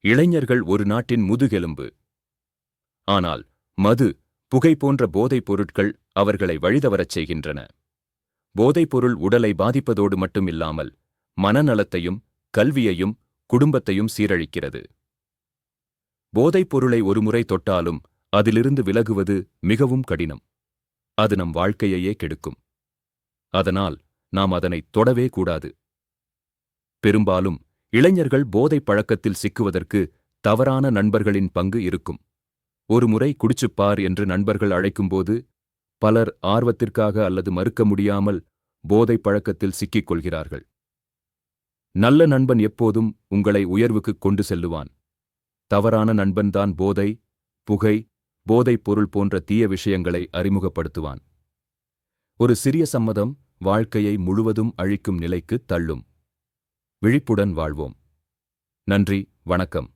இளைஞர்கள் ஒரு நாட்டின் முதுகெலும்பு. ஆனால் மது, புகை போன்ற போதைப் பொருட்கள் அவர்களை வழிதவறச் செய்கின்றன. போதைப்பொருள் உடலை பாதிப்பதோடு மட்டுமில்லாமல் மனநலத்தையும், கல்வியையும், குடும்பத்தையும் சீரழிக்கிறது. போதைப் பொருளை ஒருமுறை தொட்டாலும் அதிலிருந்து விலகுவது மிகவும் கடினம். அது நம் வாழ்க்கையையே கெடுக்கும். அதனால் நாம் அதனை தொடவே கூடாது. பெரும்பாலும் இளைஞர்கள் போதைப் பழக்கத்தில் சிக்குவதற்கு தவறான நண்பர்களின் பங்கு இருக்கும். ஒருமுறை குடிச்சுப்பார் என்று நண்பர்கள் அழைக்கும்போது பலர் ஆர்வத்திற்காக அல்லது மறுக்க முடியாமல் போதைப் பழக்கத்தில் சிக்கிக் கொள்கிறார்கள். நல்ல நண்பன் எப்போதும் உங்களை உயர்வுக்கு கொண்டு செல்லுவான். தவறான நண்பன்தான் போதை, புகை, போதைப் பொருள் போன்ற தீய விஷயங்களை அறிமுகப்படுத்துவான். ஒரு சிறிய சம்மதம் வாழ்க்கையை முழுவதும் அழிக்கும் நிலைக்கு தள்ளும். விழிப்புடன் வாழ்வோம். நன்றி, வணக்கம்.